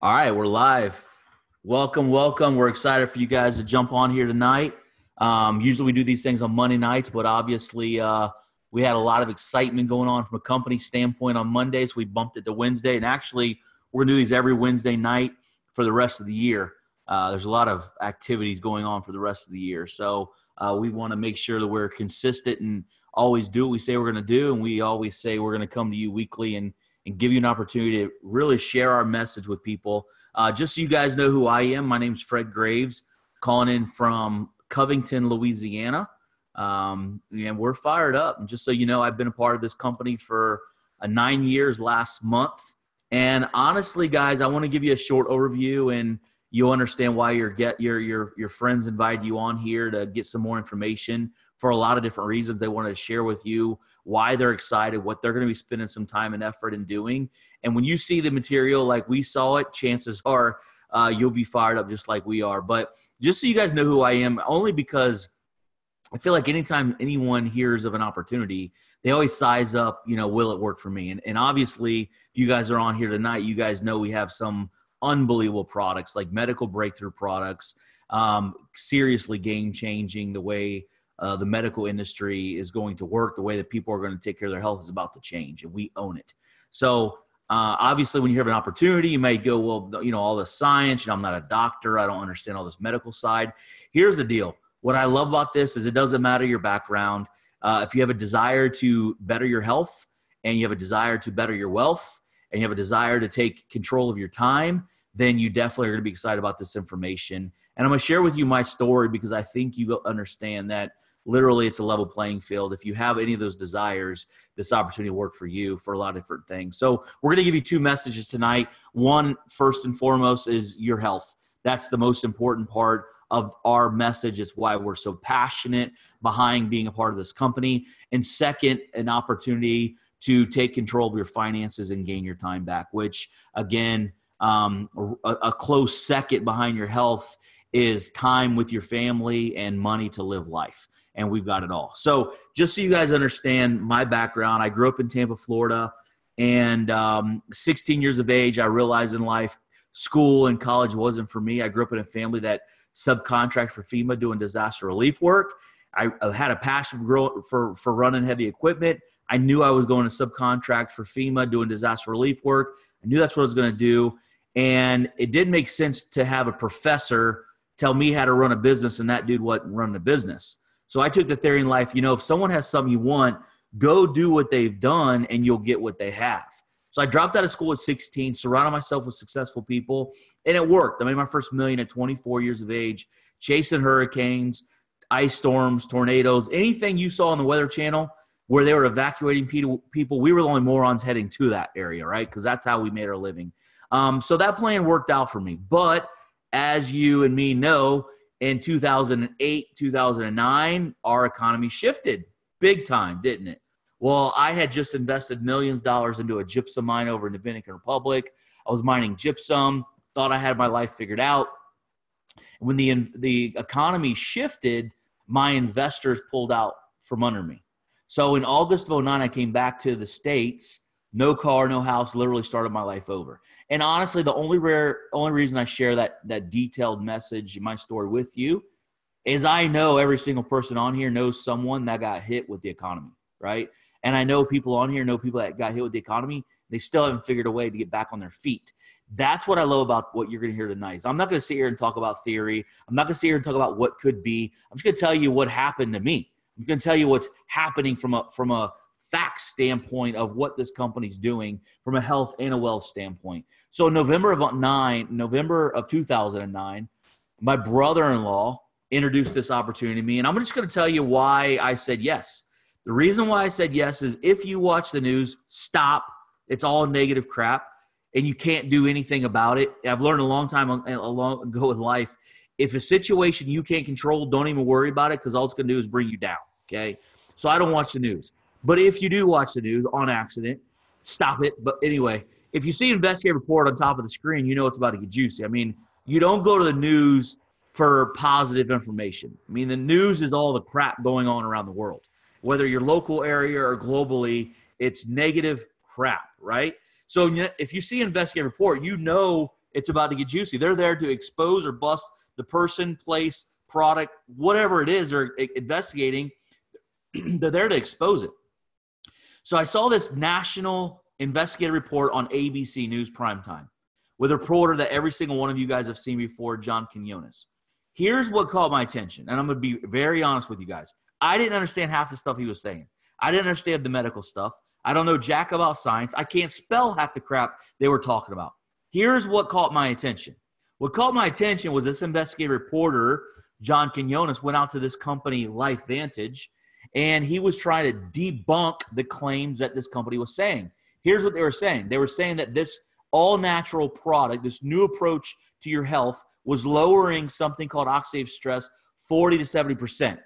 All right, we're live. Welcome, welcome. We're excited for you guys to jump on here tonight. Usually we do these things on Monday nights, but obviously we had a lot of excitement going on from a company standpoint on Monday, so we bumped it to Wednesday. And actually, we're going to do these every Wednesday night for the rest of the year. There's a lot of activities going on for the rest of the year. So we want to make sure that we're consistent and always do what we say we're going to do. And we always say we're going to come to you weekly and give you an opportunity to really share our message with people. Just so you guys know who I am, my name's Fred Graves, calling in from Covington, Louisiana. And we're fired up. And just so you know, I've been a part of this company for 9 years last month. And honestly, guys, I want to give you a short overview, and you'll understand why your friends invited you on here to get some more information for a lot of different reasons. They wanted to share with you why they're excited, what they're going to be spending some time and effort in doing. And when you see the material like we saw it, chances are you'll be fired up just like we are. But just so you guys know who I am, only because I feel like anytime anyone hears of an opportunity, they always size up, will it work for me? And obviously, you guys are on here tonight. You guys know we have some unbelievable products, like medical breakthrough products, seriously game-changing the way the medical industry is going to work, the way that people are going to take care of their health is about to change, and we own it. So obviously, when you have an opportunity, you may go, well, all the science, I'm not a doctor. I don't understand all this medical side. Here's the deal. What I love about this is it doesn't matter your background. If you have a desire to better your health, and you have a desire to better your wealth, and you have a desire to take control of your time, then you definitely are going to be excited about this information. And I'm going to share with you my story because I think you understand that literally it's a level playing field. If you have any of those desires, this opportunity will work for you for a lot of different things. So we're going to give you two messages tonight. One, first and foremost, is your health. That's the most important part of our message. It's why we're so passionate behind being a part of this company. And second, an opportunity to take control of your finances and gain your time back, which again, a close second behind your health is time with your family and money to live life. And we've got it all. So just so you guys understand my background, I grew up in Tampa, Florida, and 16 years of age, I realized in life, school and college wasn't for me. I grew up in a family that subcontract for FEMA doing disaster relief work. I had a passion for running heavy equipment. I knew I was going to subcontract for FEMA doing disaster relief work. I knew that's what I was going to do. And it didn't make sense to have a professor tell me how to run a business and that dude wasn't running a business. So I took the theory in life, if someone has something you want, go do what they've done and you'll get what they have. So I dropped out of school at 16, surrounded myself with successful people, and it worked. I made my first million at 24 years of age, chasing hurricanes, ice storms, tornadoes, anything you saw on the Weather Channel where they were evacuating people. We were the only morons heading to that area, right? Because that's how we made our living. So that plan worked out for me. But as you and me know, in 2008, 2009, our economy shifted big time, didn't it? Well, I had just invested millions of dollars into a gypsum mine over in the Dominican Republic. I was mining gypsum, thought I had my life figured out. When the economy shifted, my investors pulled out from under me. So in August of 2009, I came back to the States, no car, no house, literally started my life over. And honestly, the only reason I share that detailed message, my story with you, is I know every single person on here knows someone that got hit with the economy, right? And I know people on here know people that got hit with the economy. They still haven't figured a way to get back on their feet. That's what I love about what you're going to hear tonight. So I'm not going to sit here and talk about theory. I'm not going to sit here and talk about what could be. I'm just going to tell you what happened to me. I'm going to tell you what's happening from a fact standpoint of what this company's doing from a health and a wealth standpoint. So in November of 2009, my brother-in-law introduced this opportunity to me, and I'm just going to tell you why I said yes. The reason why I said yes is if you watch the news, stop. It's all negative crap, and you can't do anything about it. I've learned a long ago with life, if a situation you can't control, don't even worry about it because all it's going to do is bring you down, okay? So I don't watch the news. But if you do watch the news on accident, stop it. But anyway, if you see an investigative report on top of the screen, you know it's about to get juicy. I mean, you don't go to the news for positive information. I mean, the news is all the crap going on around the world. Whether your local area or globally, it's negative crap, right? So if you see an investigative report, you know It's about to get juicy. They're there to expose or bust the person, place, product, whatever it is they're investigating. They're there to expose it. So I saw this national investigative report on ABC News Primetime with a reporter that every single one of you guys have seen before, John Quinones. Here's what caught my attention, and I'm going to be very honest with you guys. I didn't understand half the stuff he was saying. I didn't understand the medical stuff. I don't know jack about science. I can't spell half the crap they were talking about. Here's what caught my attention. What caught my attention was this investigative reporter, John Quinones, went out to this company, LifeVantage, and he was trying to debunk the claims that this company was saying. Here's what they were saying. They were saying that this all-natural product, this new approach to your health, was lowering something called oxidative stress 40 to 70%.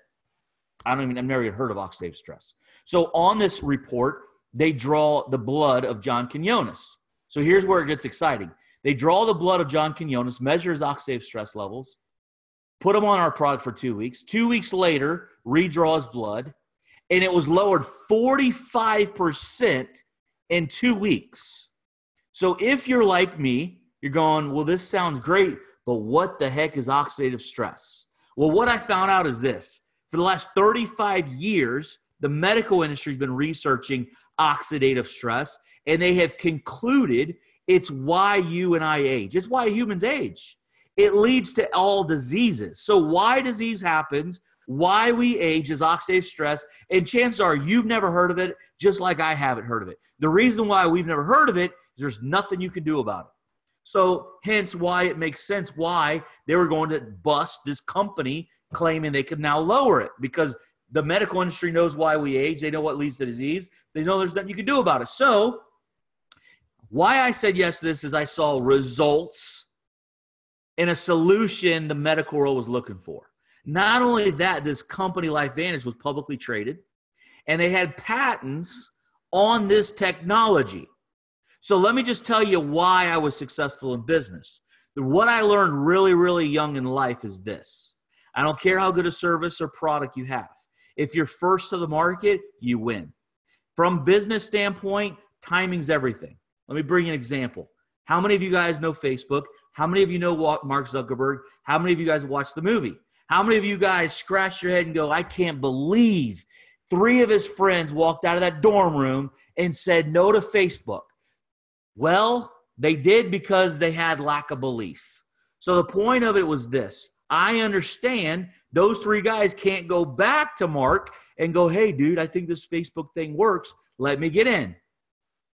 I've never even heard of oxidative stress. So on this report, they draw the blood of John Quinones. So here's where it gets exciting. They draw the blood of John Quinones, measure his oxidative stress levels, put him on our product for 2 weeks. 2 weeks later, redraw his blood, and it was lowered 45% in 2 weeks. So if you're like me, you're going, well, this sounds great, but what the heck is oxidative stress? Well, what I found out is this. For the last 35 years, the medical industry has been researching oxidative stress, and they have concluded it's why you and I age. It's why humans age. It leads to all diseases. So why disease happens, why we age is oxidative stress, and chances are you've never heard of it, just like I haven't heard of it. The reason why we've never heard of it is there's nothing you can do about it. So hence why it makes sense why they were going to bust this company claiming they could now lower it, because the medical industry knows why we age. They know what leads to disease. They know there's nothing you can do about it. So why I said yes to this is I saw results in a solution the medical world was looking for. Not only that, this company, LifeVantage, was publicly traded, and they had patents on this technology. So let me just tell you why I was successful in business. What I learned really, really young in life is this. I don't care how good a service or product you have. If you're first to the market, you win. From business standpoint, timing's everything. Let me bring you an example. How many of you guys know Facebook? How many of you know Mark Zuckerberg? How many of you guys watched the movie? How many of you guys scratch your head and go, I can't believe 3 of his friends walked out of that dorm room and said no to Facebook? Well, they did because they had lack of belief. So the point of it was this. I understand those 3 guys can't go back to Mark and go, hey, dude, I think this Facebook thing works. Let me get in.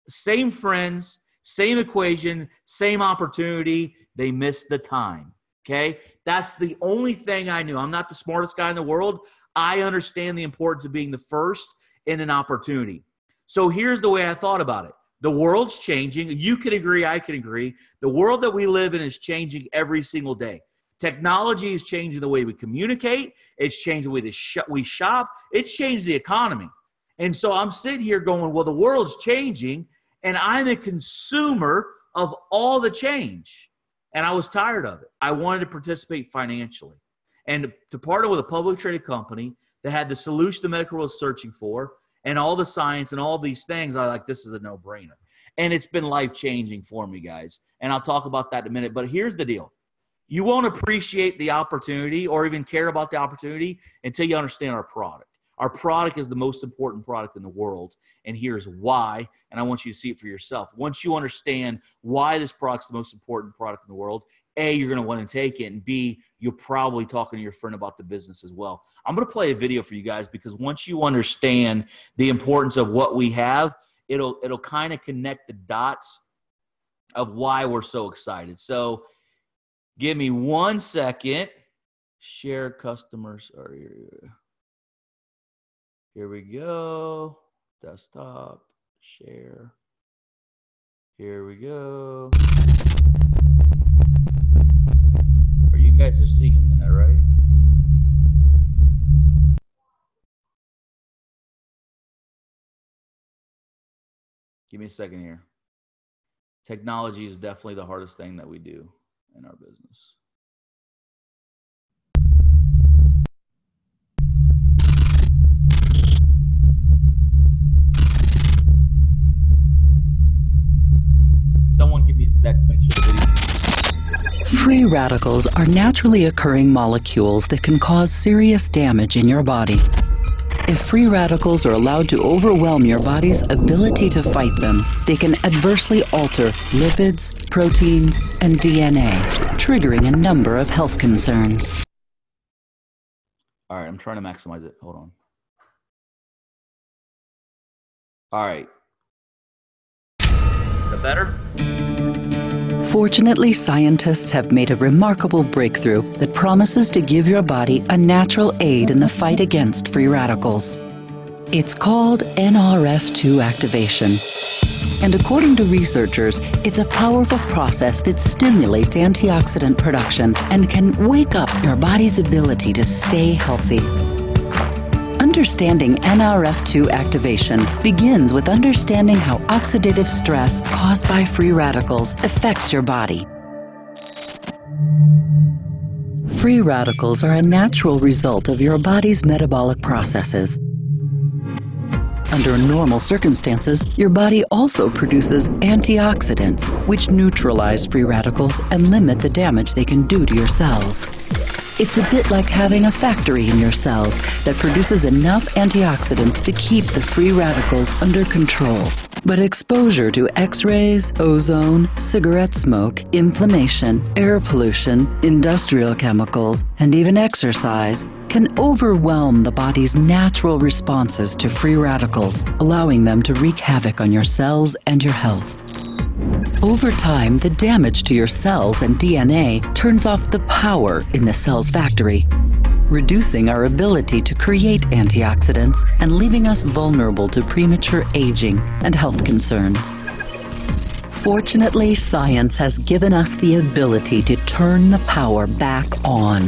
Same friends, same equation, same opportunity. They missed the time, okay? That's the only thing I knew. I'm not the smartest guy in the world. I understand the importance of being the first in an opportunity. So here's the way I thought about it. The world's changing. You can agree, I can agree. The world that we live in is changing every single day. Technology is changing the way we communicate. It's changed the way we shop. It's changed the economy. And so I'm sitting here going, well, the world's changing, and I'm a consumer of all the change. And I was tired of it. I wanted to participate financially. And to partner with a publicly traded company that had the solution the medical world is searching for, and all the science and all these things, I like, this is a no-brainer. And it's been life-changing for me, guys. And I'll talk about that in a minute. But here's the deal. You won't appreciate the opportunity or even care about the opportunity until you understand our product. Our product is the most important product in the world, and here's why, and I want you to see it for yourself. Once you understand why this product's the most important product in the world, A, you're going to want to take it, and B, you're probably talking to your friend about the business as well. I'm going to play a video for you guys because once you understand the importance of what we have, it'll kind of connect the dots of why we're so excited. So give me 1 second. Share customers. Here we go. Desktop. Share. Here we go. You guys are seeing that, right? Give me a second here. Technology is definitely the hardest thing that we do in our business. Someone give me a text, make sure the video. Free radicals are naturally occurring molecules that can cause serious damage in your body. If free radicals are allowed to overwhelm your body's ability to fight them, they can adversely alter lipids, proteins, and DNA, triggering a number of health concerns. All right, I'm trying to maximize it. Hold on. All right. Is that better? Fortunately, scientists have made a remarkable breakthrough that promises to give your body a natural aid in the fight against free radicals. It's called NRF2 activation. And according to researchers, it's a powerful process that stimulates antioxidant production and can wake up your body's ability to stay healthy. Understanding NRF2 activation begins with understanding how oxidative stress caused by free radicals affects your body. Free radicals are a natural result of your body's metabolic processes. Under normal circumstances, your body also produces antioxidants, which neutralize free radicals and limit the damage they can do to your cells. It's a bit like having a factory in your cells that produces enough antioxidants to keep the free radicals under control. But exposure to X-rays, ozone, cigarette smoke, inflammation, air pollution, industrial chemicals, and even exercise can overwhelm the body's natural responses to free radicals, allowing them to wreak havoc on your cells and your health. Over time, the damage to your cells and DNA turns off the power in the cell's factory, reducing our ability to create antioxidants and leaving us vulnerable to premature aging and health concerns. Fortunately, science has given us the ability to turn the power back on.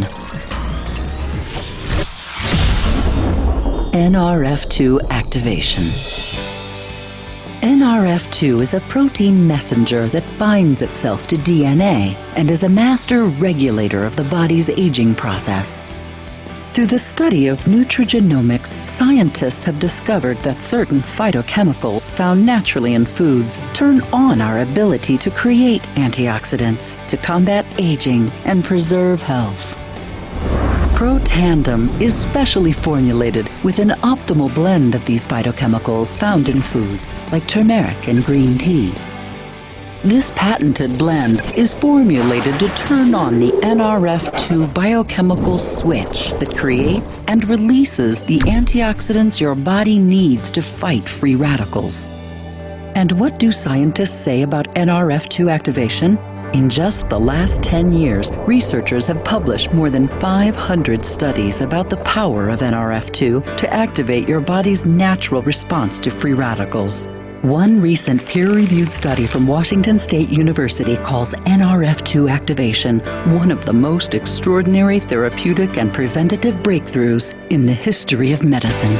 NRF2 activation. NRF2 is a protein messenger that binds itself to DNA and is a master regulator of the body's aging process. Through the study of nutrigenomics, scientists have discovered that certain phytochemicals found naturally in foods turn on our ability to create antioxidants to combat aging and preserve health. Protandim is specially formulated with an optimal blend of these phytochemicals found in foods like turmeric and green tea. This patented blend is formulated to turn on the NRF2 biochemical switch that creates and releases the antioxidants your body needs to fight free radicals. And what do scientists say about NRF2 activation? In just the last 10 years, researchers have published more than 500 studies about the power of NRF2 to activate your body's natural response to free radicals. One recent peer-reviewed study from Washington State University calls NRF2 activation one of the most extraordinary therapeutic and preventative breakthroughs in the history of medicine.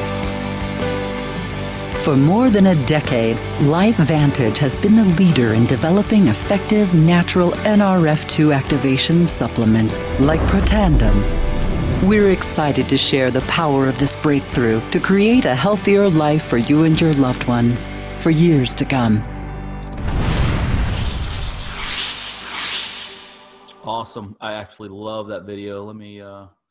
For more than a decade, LifeVantage has been the leader in developing effective natural NRF2 activation supplements like Protandim. We're excited to share the power of this breakthrough to create a healthier life for you and your loved ones for years to come. Awesome. I actually love that video. Let me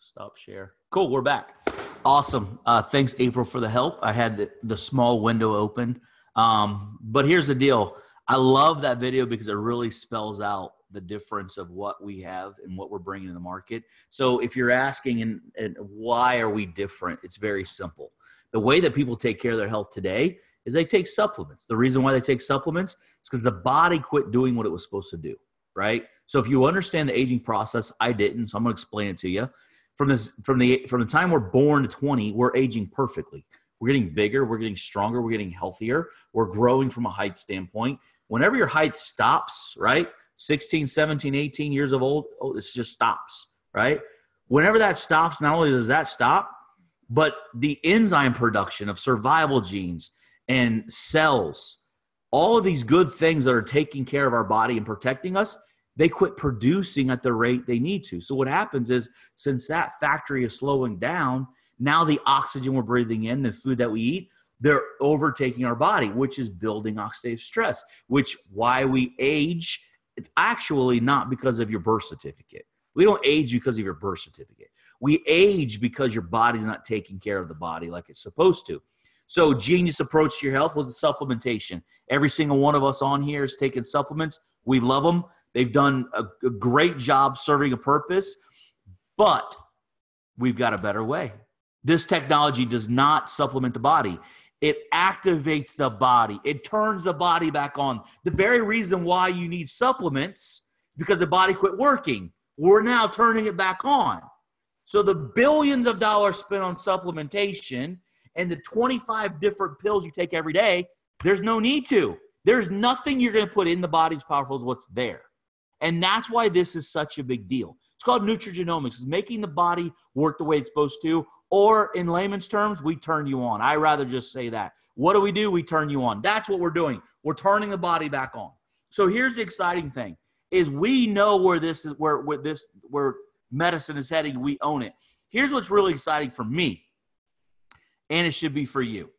stop share. Cool, we're back. Awesome. Thanks, April, for the help. I had the small window open. But here's the deal. I love that video because it really spells out the difference of what we have and what we're bringing to the market. So if you're asking and why are we different, it's very simple. The way that people take care of their health today is they take supplements. The reason why they take supplements is because the body quit doing what it was supposed to do, right? So if you understand the aging process, I didn't, so I'm going to explain it to you. From the time we're born to 20, we're aging perfectly. We're getting bigger, we're getting stronger, we're getting healthier, we're growing from a height standpoint. Whenever your height stops, right, 16, 17, 18 years of old, it just stops, right? Whenever that stops, not only does that stop, but the enzyme production of survival genes and cells, all of these good things that are taking care of our body and protecting us, they quit producing at the rate they need to. So what happens is, since that factory is slowing down, now the oxygen we're breathing in, the food that we eat, they're overtaking our body, which is building oxidative stress, which why we age It's actually not because of your birth certificate. We don't age because of your birth certificate. We age because your body's not taking care of the body like it's supposed to. So genius approach to your health was a supplementation. Every single one of us on here is taking supplements. We love them. They've done a great job serving a purpose, but we've got a better way. This technology does not supplement the body. It activates the body. It turns the body back on. The very reason why you need supplements is because the body quit working. We're now turning it back on. So the billions of dollars spent on supplementation and the 25 different pills you take every day, there's no need to. There's nothing you're going to put in the body as powerful as what's there. And that's why this is such a big deal. It's called nutrigenomics. It's making the body work the way it's supposed to, or in layman's terms, we turn you on. I rather just say that. What do? We turn you on. That's what we're doing. We're turning the body back on. So here's the exciting thing is we know where this is, where medicine is heading. We own it. Here's what's really exciting for me, and it should be for you,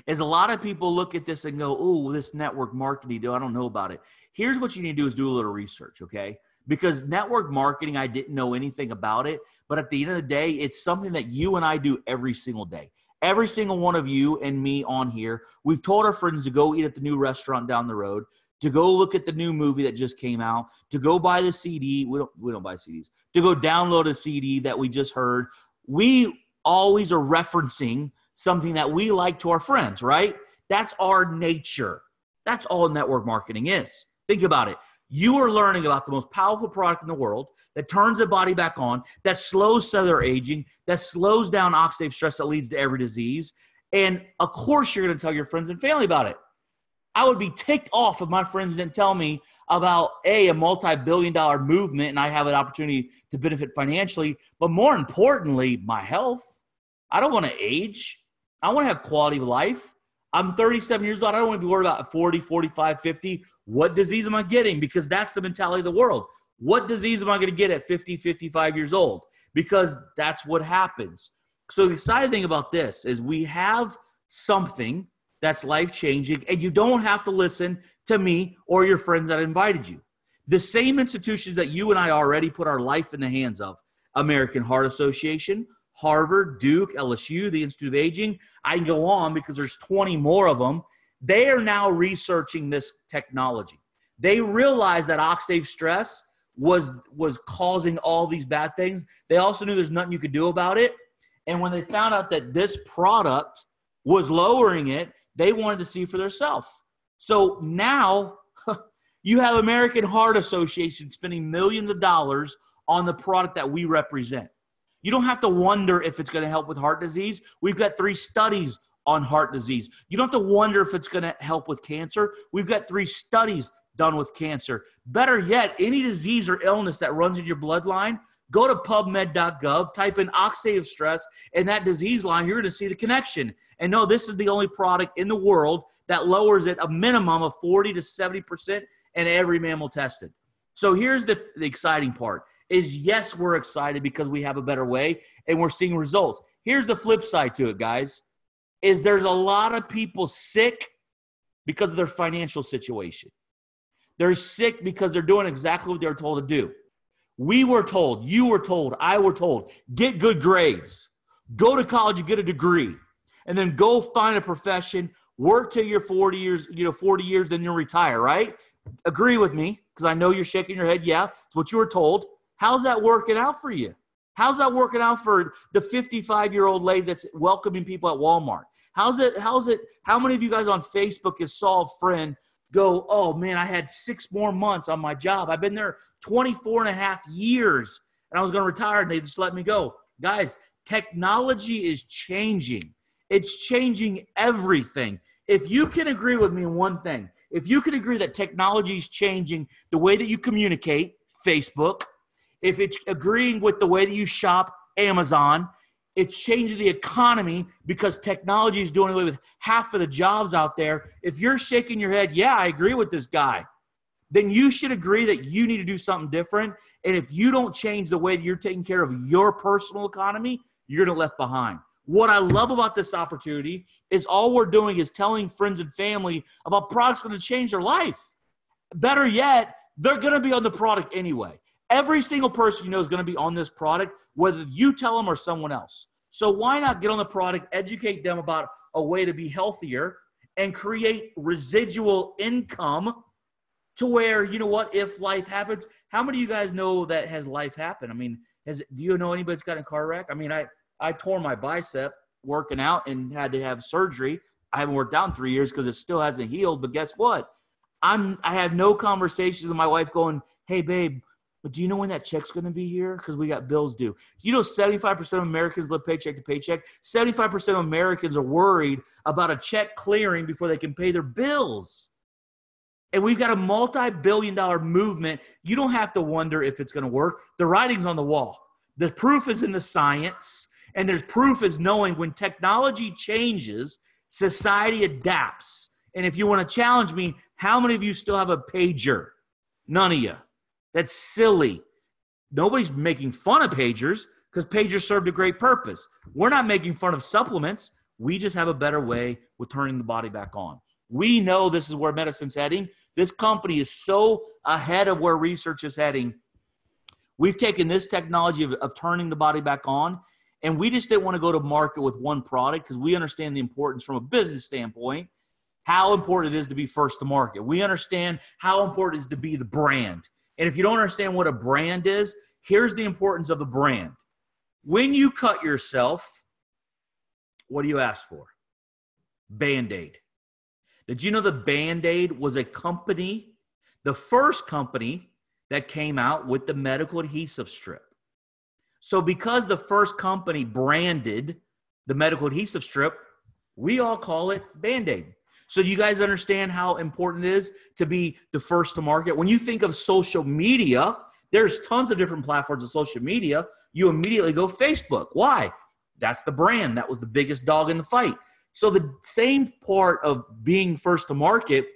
is a lot of people look at this and go, oh, this network marketing, I don't know about it. Here's what you need to do is do a little research, okay? Because network marketing, I didn't know anything about it, but at the end of the day, it's something that you and I do every single day. Every single one of you and me on here, we've told our friends to go eat at the new restaurant down the road, to go look at the new movie that just came out, to go buy the CD. We don't buy CDs. To go download a CD that we just heard. We always are referencing something that we like to our friends, right? That's our nature. That's all network marketing is. Think about it. You are learning about the most powerful product in the world that turns the body back on, that slows cellular aging, that slows down oxidative stress that leads to every disease. And of course, you're going to tell your friends and family about it. I would be ticked off if my friends didn't tell me about a multi-billion-dollar movement and I have an opportunity to benefit financially, but more importantly, my health. I don't want to age. I want to have quality of life. I'm 37 years old. I don't want to be worried about 40, 45, 50. What disease am I getting? Because that's the mentality of the world. What disease am I going to get at 50, 55 years old? Because that's what happens. So the exciting thing about this is we have something that's life-changing, and you don't have to listen to me or your friends that invited you. The same institutions that you and I already put our life in the hands of, American Heart Association, Harvard, Duke, LSU, the Institute of Aging, I can go on because there's 20 more of them. They are now researching this technology. They realized that oxidative stress was causing all these bad things. They also knew there's nothing you could do about it. And when they found out that this product was lowering it, they wanted to see for themselves. So now you have American Heart Association spending millions of dollars on the product that we represent. You don't have to wonder if it's going to help with heart disease. We've got 3 studies on heart disease. You don't have to wonder if it's going to help with cancer. We've got 3 studies done with cancer. Better yet, any disease or illness that runs in your bloodline, go to PubMed.gov, type in oxidative stress, and that disease line, you're going to see the connection. And no, this is the only product in the world that lowers it a minimum of 40 to 70% in every mammal tested. So here's the exciting part. Is yes, we're excited because we have a better way and we're seeing results. Here's the flip side to it, guys, is there's a lot of people sick because of their financial situation. They're sick because they're doing exactly what they're told to do. We were told, you were told, I were told, get good grades, go to college and get a degree, and then go find a profession, work till you're 40 years, 40 years, then you'll retire, right? Agree with me, because I know you're shaking your head. Yeah, it's what you were told. How's that working out for you? How's that working out for the 55-year-old lady that's welcoming people at Walmart? How many of you guys on Facebook has saw a friend go, oh man, I had 6 more months on my job. I've been there 24 and a half years and I was going to retire and they just let me go. Guys, technology is changing. It's changing everything. If you can agree with me on one thing, if you can agree that technology is changing the way that you communicate, Facebook, if it's agreeing with the way that you shop, Amazon, it's changing the economy because technology is doing away with half of the jobs out there. If you're shaking your head, yeah, I agree with this guy, then you should agree that you need to do something different. And if you don't change the way that you're taking care of your personal economy, you're going to left behind. What I love about this opportunity is all we're doing is telling friends and family about products going to change their life. Better yet, they're going to be on the product anyway. Every single person you know is going to be on this product, whether you tell them or someone else. So why not get on the product, educate them about a way to be healthier, and create residual income to where, you know what, if life happens, how many of you guys know that has life happen? I mean, do you know anybody that's got in a car wreck? I mean, I tore my bicep working out and had to have surgery. I haven't worked out in 3 years because it still hasn't healed. But guess what? I have no conversations with my wife going, hey, babe, but do you know when that check's going to be here? Because we got bills due. You know 75% of Americans live paycheck to paycheck. 75% of Americans are worried about a check clearing before they can pay their bills. And we've got a multi-billion-dollar movement. You don't have to wonder if it's going to work. The writing's on the wall. The proof is in the science, and there's proof is knowing when technology changes, society adapts. And if you want to challenge me, how many of you still have a pager? None of you. That's silly. Nobody's making fun of pagers because pagers served a great purpose. We're not making fun of supplements. We just have a better way with turning the body back on. We know this is where medicine's heading. This company is so ahead of where research is heading. We've taken this technology of turning the body back on, and we just didn't want to go to market with one product because we understand the importance from a business standpoint, how important it is to be first to market. We understand how important it is to be the brand. And if you don't understand what a brand is, here's the importance of the brand. When you cut yourself, what do you ask for? Band-Aid. Did you know the Band-Aid was a company, the first company that came out with the medical adhesive strip? So because the first company branded the medical adhesive strip, we all call it Band-Aid. So do you guys understand how important it is to be the first to market? When you think of social media, there's tons of different platforms of social media. You immediately go Facebook. Why? That's the brand. That was the biggest dog in the fight. So the same part of being first to market,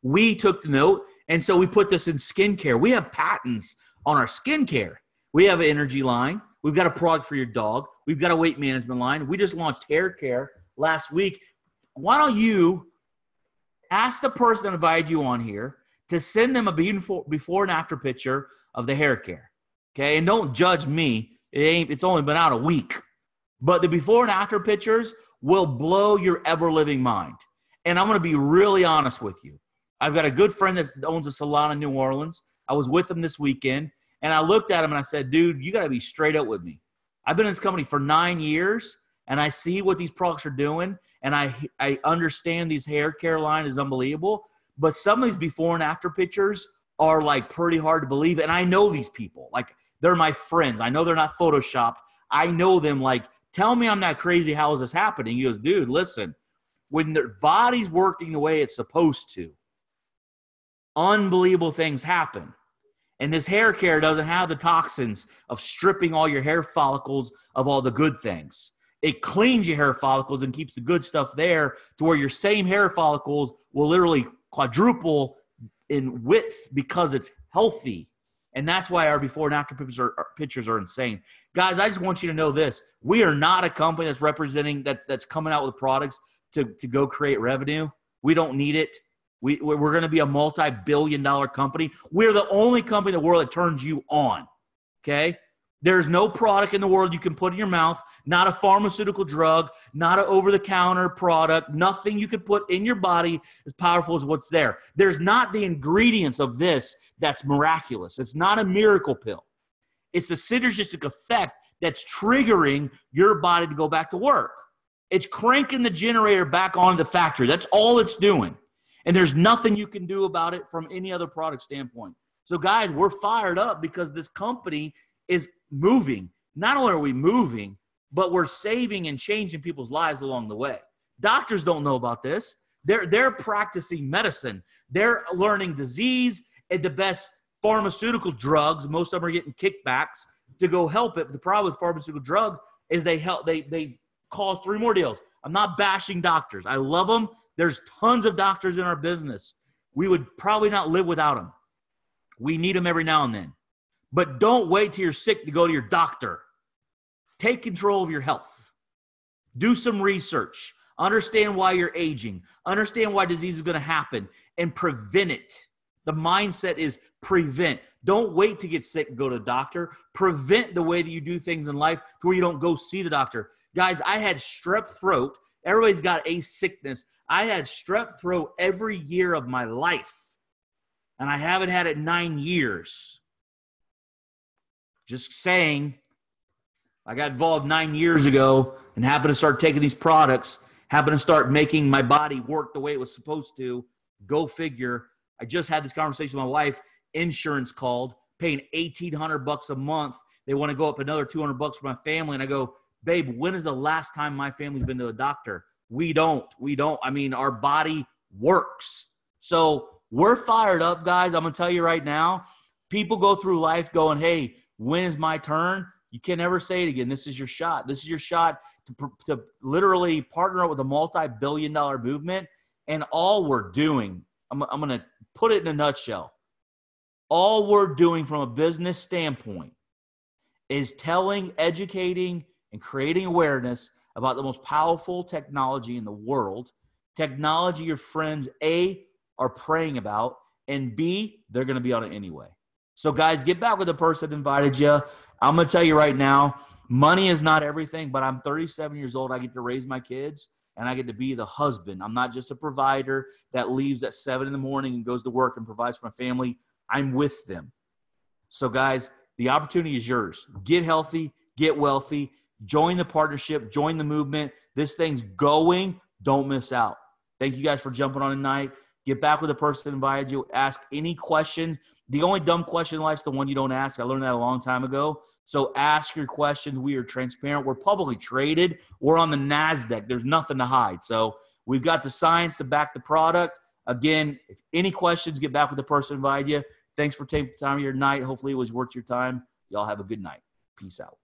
we took the note, and so we put this in skincare. We have patents on our skincare. We have an energy line. We've got a product for your dog. We've got a weight management line. We just launched hair care last week. Why don't you ask the person that invited you on here to send them a before and after picture of the hair care, okay? And don't judge me. It's only been out a week. But the before and after pictures will blow your ever-living mind. And I'm going to be really honest with you. I've got a good friend that owns a salon in New Orleans. I was with him this weekend, and I looked at him and I said, dude, you got to be straight up with me. I've been in this company for 9 years, and I see what these products are doing, and I understand these hair care line is unbelievable, but some of these before and after pictures are like pretty hard to believe, and I know these people. Like, they're my friends. I know they're not photoshopped. I know them. Like, tell me I'm not crazy. How is this happening? He goes, dude, listen, when their body's working the way it's supposed to, unbelievable things happen. And this hair care doesn't have the toxins of stripping all your hair follicles of all the good things. It cleans your hair follicles and keeps the good stuff there to where your same hair follicles will literally quadruple in width because it's healthy. And that's why our before and after pictures are insane. Guys, I just want you to know this. We are not a company that's representing, that's coming out with products to go create revenue. We don't need it. We're going to be a multi-billion-dollar company. We're the only company in the world that turns you on, okay? There's no product in the world you can put in your mouth, not a pharmaceutical drug, not an over-the-counter product, nothing you can put in your body as powerful as what's there. There's not the ingredients of this that's miraculous. It's not a miracle pill. It's a synergistic effect that's triggering your body to go back to work. It's cranking the generator back on the factory. That's all it's doing. And there's nothing you can do about it from any other product standpoint. So, guys, we're fired up because this company is moving. Not only are we moving, but we're saving and changing people's lives along the way. Doctors don't know about this. They're practicing medicine. They're learning disease and the best pharmaceutical drugs. Most of them are getting kickbacks to go help it. But the problem with pharmaceutical drugs is they cause 3 more deals. I'm not bashing doctors. I love them. There's tons of doctors in our business. We would probably not live without them. We need them every now and then. But don't wait till you're sick to go to your doctor. Take control of your health. Do some research. Understand why you're aging. Understand why disease is going to happen and prevent it. The mindset is Prevent. Don't wait to get sick and go to the doctor. Prevent the way that you do things in life to where you don't go see the doctor. Guys, I had strep throat. Everybody's got a sickness. I had strep throat every year of my life, and I haven't had it 9 years. Just saying. I got involved 9 years ago and happened to start taking these products, happened to start making my body work the way it was supposed to. Go figure. I just had this conversation with my wife. Insurance called, paying $1,800 a month. They want to go up another $200 for my family. And I go, babe, when is the last time my family's been to a doctor? We don't. I mean, our body works. So we're fired up, guys. I'm going to tell you right now, people go through life going, hey, when is my turn? You can never say it again. This is your shot. This is your shot to literally partner up with a multi-billion-dollar movement. And all we're doing, I'm going to put it in a nutshell. All we're doing from a business standpoint is telling, educating, and creating awareness about the most powerful technology in the world. Technology your friends, A, are praying about, and B, they're going to be on it anyway. So, guys, get back with the person that invited you. I'm going to tell you right now, money is not everything, but I'm 37 years old. I get to raise my kids, and I get to be the husband. I'm not just a provider that leaves at 7 in the morning and goes to work and provides for my family. I'm with them. So, guys, the opportunity is yours. Get healthy, get wealthy, join the partnership, join the movement. This thing's going. Don't miss out. Thank you guys for jumping on tonight. Get back with the person that invited you. Ask any questions. The only dumb question in life is the one you don't ask. I learned that a long time ago. So ask your questions. We are transparent. We're publicly traded. We're on the NASDAQ. There's nothing to hide. So we've got the science to back the product. Again, if any questions, get back with the person who invited you. Thanks for taking the time of your night. Hopefully it was worth your time. Y'all have a good night. Peace out.